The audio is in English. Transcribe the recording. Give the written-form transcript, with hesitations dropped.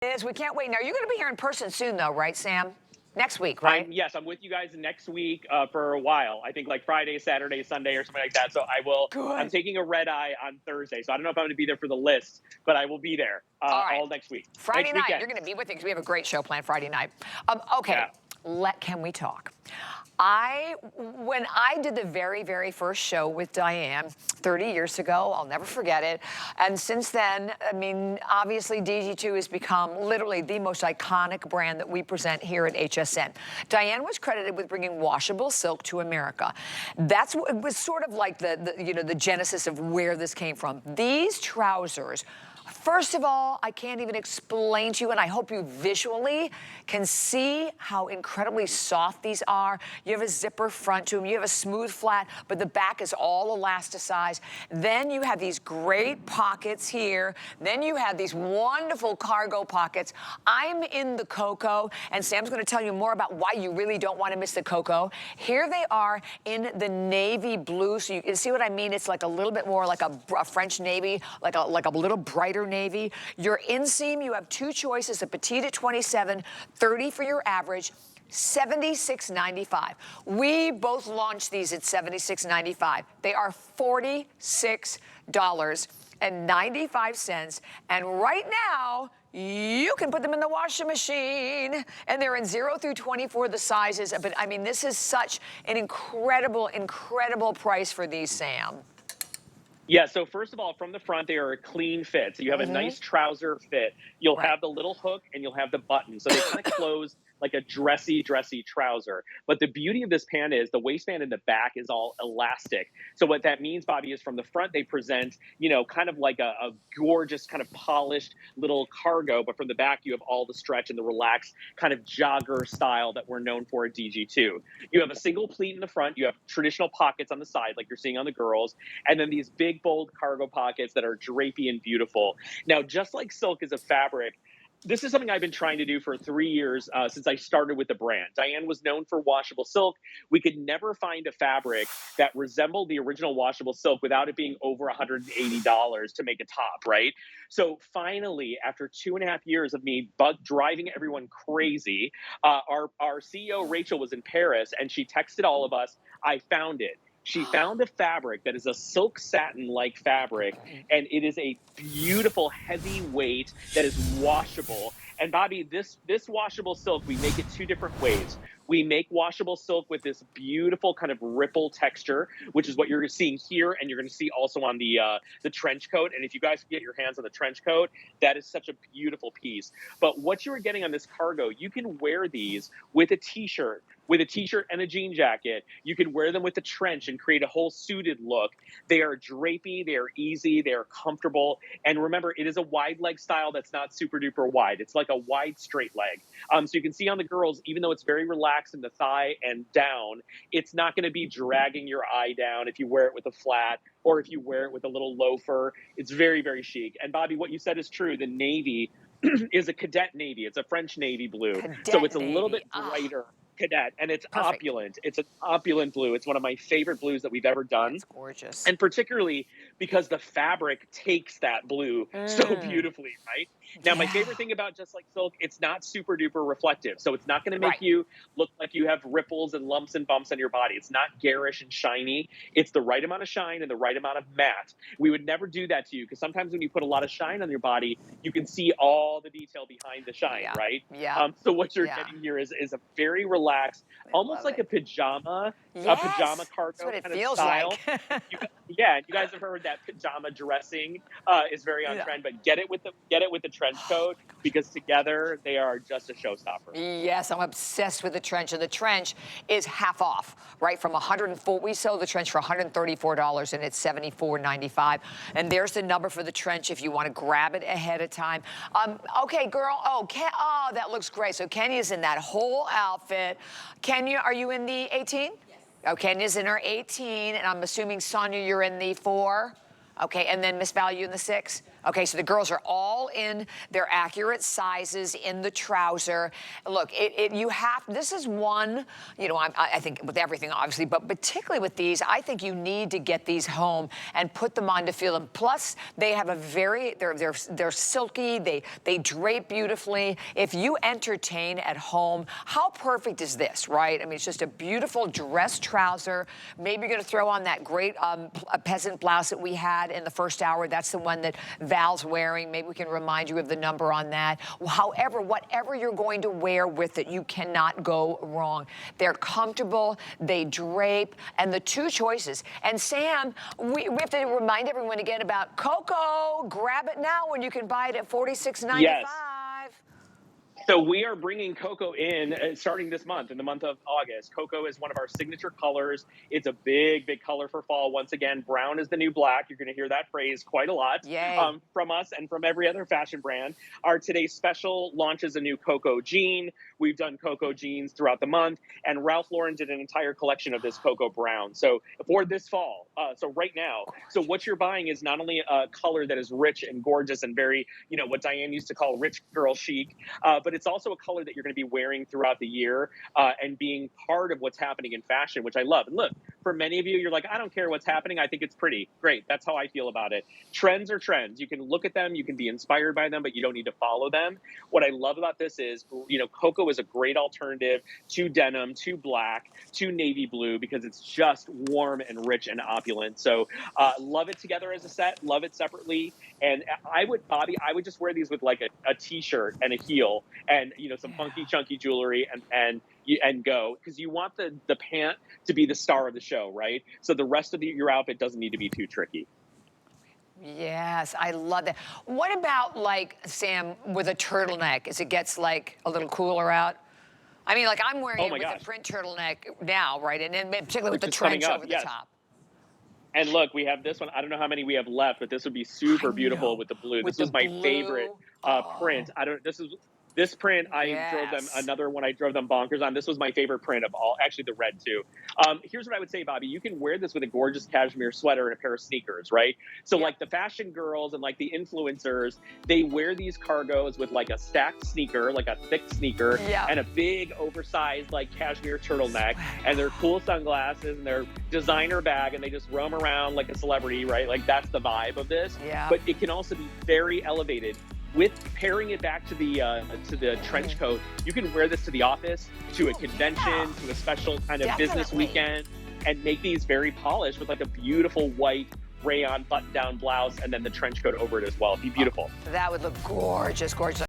We can't wait. Now, you're going to be here in person soon, though, right, Sam? Next week, right? Yes, I'm with you guys next week for a while. I think like Friday, Saturday, Sunday, or something like that. So I will. I'm Good. taking a red eye on Thursday, so I don't know if I'm going to be there for the list, but I will be there All right. all next week. Friday Next night, weekend. you're going to be with me because we have a great show planned Friday night. Okay, Yeah. can we talk? When I did the very, very first show with Diane 30 years ago, I'll never forget it. And since then, I mean, obviously DG2 has become literally the most iconic brand that we present here at HSN. Diane was credited with bringing washable silk to America. It was sort of like the genesis of where this came from. These trousers, first of all, I can't even explain to you, and I hope you visually can see how incredibly soft these are. You have a zipper front to them. You have a smooth flat, but the back is all elasticized. Then you have these great pockets here. Then you have these wonderful cargo pockets. I'm in the cocoa, and Sam's going to tell you more about why you really don't want to miss the cocoa. Here they are in the navy blue, so you can see what I mean. It's like a little bit more like a French navy, like a little brighter navy. Your inseam, you have two choices, a petite at 27, 30 for your average, $76.95. We both launched these at $76.95. They are $46.95. And right now, you can put them in the washing machine, and they're in 0 through 24, the sizes. But I mean, this is such an incredible, incredible price for these, Sam. Yeah, so first of all, from the front, they are a clean fit. So you have a nice trouser fit. You'll have the little hook and you'll have the button. So they kind of close like a dressy trouser. But the beauty of this pant is the waistband in the back is all elastic. So what that means, Bobby, is from the front, they present, kind of like a gorgeous, kind of polished little cargo. But from the back, you have all the stretch and the relaxed kind of jogger style that we're known for at DG2. You have a single pleat in the front. You have traditional pockets on the side, like you're seeing on the girls. And then these big, bold cargo pockets that are drapey and beautiful. Now, just like silk is a fabric, this is something I've been trying to do for 3 years since I started with the brand. Diane was known for washable silk. We could never find a fabric that resembled the original washable silk without it being over $180 to make a top, right? So finally, after 2.5 years of me driving everyone crazy, our CEO, Rachel, was in Paris, and she texted all of us, I found it. She found a fabric that is a silk satin-like fabric, and it is a beautiful, heavy weight that is washable. And Bobby, this washable silk, we make it 2 different ways. We make washable silk with this beautiful kind of ripple texture, which is what you're seeing here, and you're going to see also on the trench coat. And if you guys can get your hands on the trench coat, that is such a beautiful piece. But what you are getting on this cargo, you can wear these with a t-shirt. With a t-shirt and a jean jacket. You can wear them with a trench and create a whole suited look. They are drapey, they are easy, they are comfortable. And remember, it is a wide leg style that's not super duper wide. It's like a wide straight leg. So you can see on the girls, even though it's very relaxed in the thigh and down, it's not going to be dragging your eye down if you wear it with a flat or if you wear it with a little loafer. It's very, very chic. And Bobby, what you said is true. The navy is a cadet navy. It's a French navy blue. So it's a little bit brighter. Cadet, and it's opulent. It's an opulent blue. It's one of my favorite blues that we've ever done. It's gorgeous. And particularly because the fabric takes that blue so beautifully, right? Now, my favorite thing about Just Like Silk, it's not super duper reflective. So it's not going to make you look like you have ripples and lumps and bumps on your body. It's not garish and shiny. It's the right amount of shine and the right amount of matte. We would never do that to you because sometimes when you put a lot of shine on your body, you can see all the detail behind the shine, right? So what you're getting here is a very relaxed, almost like a pajama, a pajama cargo kind of style. Like. You guys have heard that pajama dressing is very on trend, but get it with the trench coat because together they are just a showstopper. Yes, I'm obsessed with the trench, and the trench is half off, right? From 104, we sell the trench for $134, and it's $74.95. And there's the number for the trench if you want to grab it ahead of time. Okay, girl. Oh, that looks great. So Kenya's in that whole outfit. Kenya, are you in the 18? Oh, Kenya's in her 18, and I'm assuming, Sonia, you're in the 4? Okay, and then Miss Val, you in the 6? Okay, so the girls are all in their accurate sizes in the trouser. Look, this is one, you know, I think with everything, obviously, but particularly with these, I think you need to get these home and put them on to feel them. Plus, they have a they're silky, they drape beautifully. If you entertain at home, how perfect is this, right? I mean, it's just a beautiful dress trouser. Maybe you're gonna throw on that great peasant blouse that we had in the first hour. That's the one that Val's wearing. Maybe we can remind you of the number on that. However, whatever you're going to wear with it, you cannot go wrong. They're comfortable, they drape, and the two choices. And Sam, we have to remind everyone again about Coco. Grab it now when you can buy it at $46.95. Yes. So we are bringing Cocoa in starting this month, in the month of August. Cocoa is one of our signature colors. It's a big, big color for fall. Once again, brown is the new black. You're going to hear that phrase quite a lot from us and from every other fashion brand. Our today's special launches a new Cocoa jean. We've done Cocoa jeans throughout the month, and Ralph Lauren did an entire collection of this Cocoa brown. So for this fall, so right now, so what you're buying is not only a color that is rich and gorgeous and very, you know, what Diane used to call rich girl chic, but it's also a color that you're going to be wearing throughout the year and being part of what's happening in fashion, which I love. And look, for many of you, you're like, I don't care what's happening. I think it's pretty. Great. That's how I feel about it. Trends are trends. You can look at them. You can be inspired by them, but you don't need to follow them. What I love about this is, you know, Cocoa is a great alternative to denim, to black, to navy blue, because it's just warm and rich and opulent. So love it together as a set. Love it separately. And Bobby, I would just wear these with like a t-shirt and a heel and, you know, some funky, chunky jewelry and go, because you want the pant to be the star of the show, right? So the rest of your outfit doesn't need to be too tricky. Yes, I love that. What about, like, Sam, with a turtleneck, as it gets like a little cooler out? I mean, like, I'm wearing it with a print turtleneck now, right? And then particularly with the trench over the top. And look, we have this one. I don't know how many we have left, but this would be super beautiful with the blue. This was my favorite print. This print, I drove them, another one I drove them bonkers on. This was my favorite print of all, actually the red too. Here's what I would say, Bobby. You can wear this with a gorgeous cashmere sweater and a pair of sneakers, right? So like the fashion girls and like the influencers, they wear these cargos with like a stacked sneaker, like a thick sneaker, and a big oversized like cashmere turtleneck, and their cool sunglasses and their designer bag, and they just roam around like a celebrity, right? Like that's the vibe of this. But it can also be very elevated. With pairing it back to the trench coat, you can wear this to the office, to a convention, to a special kind of business weekend, and make these very polished with like a beautiful white rayon button-down blouse and then the trench coat over it as well. It'd be beautiful. That would look gorgeous, gorgeous.